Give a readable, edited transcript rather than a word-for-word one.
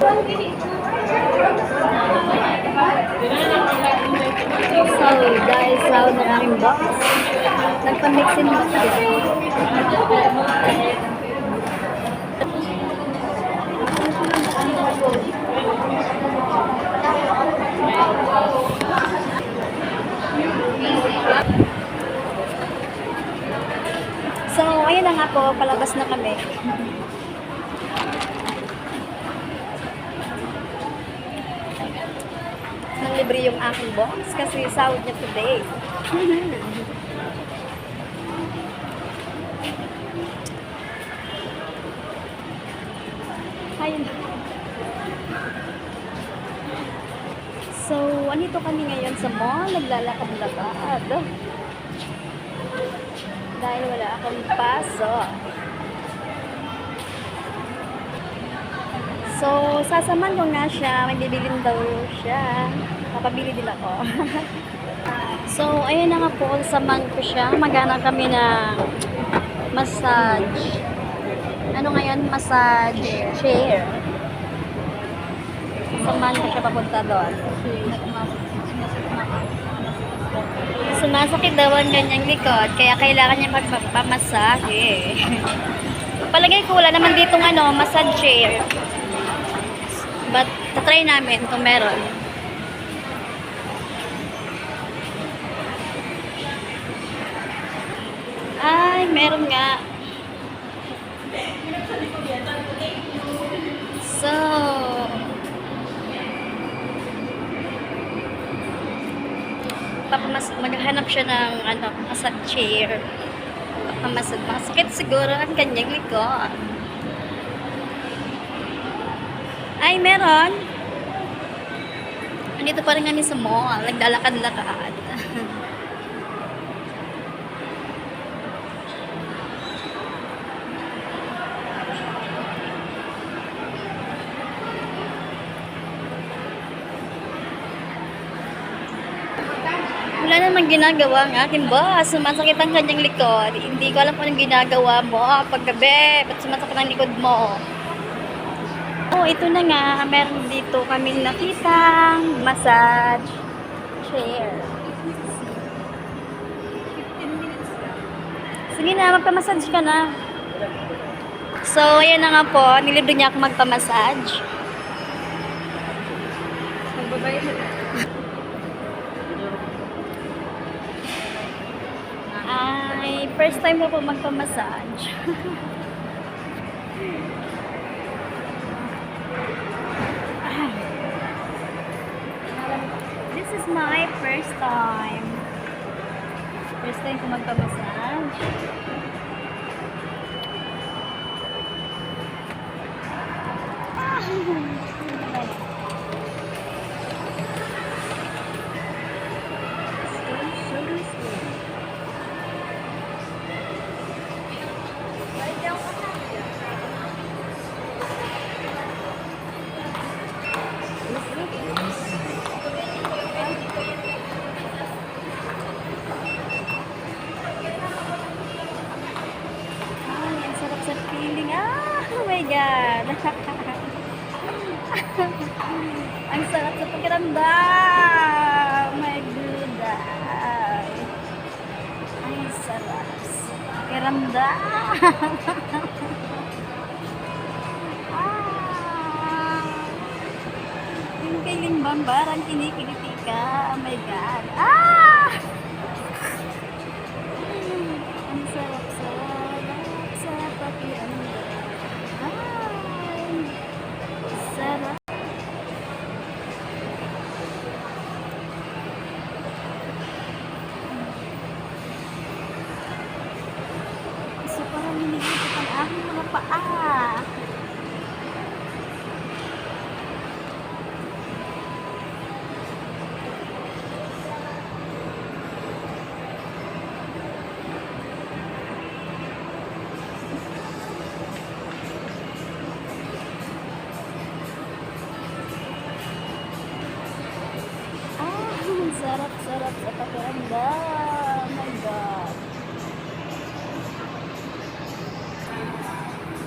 So, dahil sa ng aking box, nagpa-mixin box siya. So, ayun na nga po, palabas na kami. Nang libre yung aking box kasi sahod niya today. Ayun. So, andito kami ngayon sa mall, naglalakad-lakad. Dahil wala akong pasok. So, sasamahan ko nga siya. May bibilin daw siya. Papabili din ako. So, ayun na nga po. Sasamahan ko siya. Magana kami ng massage. Ano ngayon? Massage chair. Sasamahan ko siya papunta doon. Sumasakit daw ang kanyang likod. Kaya kailangan niya magpapamasahe. Palagay ko wala naman ditong massage chair. But, tatry namin kung meron. Ay, meron nga. So, maghanap siya ng massage chair. Masakit siguro ang kanyang likod. Ay, meron. Andito pa rin kami sa mall. Naglalakad-lakad. Wala namang ginagawa ang aking boss. Sumasakit ang kanyang likod. Hindi ko alam kung anong ginagawa mo paggabi. Ba't sumasakit ang likod mo? Oh, ito na nga, meron dito kaming nakitang massage chair. Sige na, magpa-massage ka na. So, ayan na nga po, nilibre niya ako magpa-massage. Ay, first time ko po magpa-massage. This is my first time. First time ko magpa-massage. Oh my God. Ang sarap sa pakiramdam. My God. Ang sarap sa pakiramdam. Yung kay Lingbang barang kinikiliti ka. Oh my God. Ang sarap sa pakiramdam. Sarap. So, parang hinigit ang aking mga paa.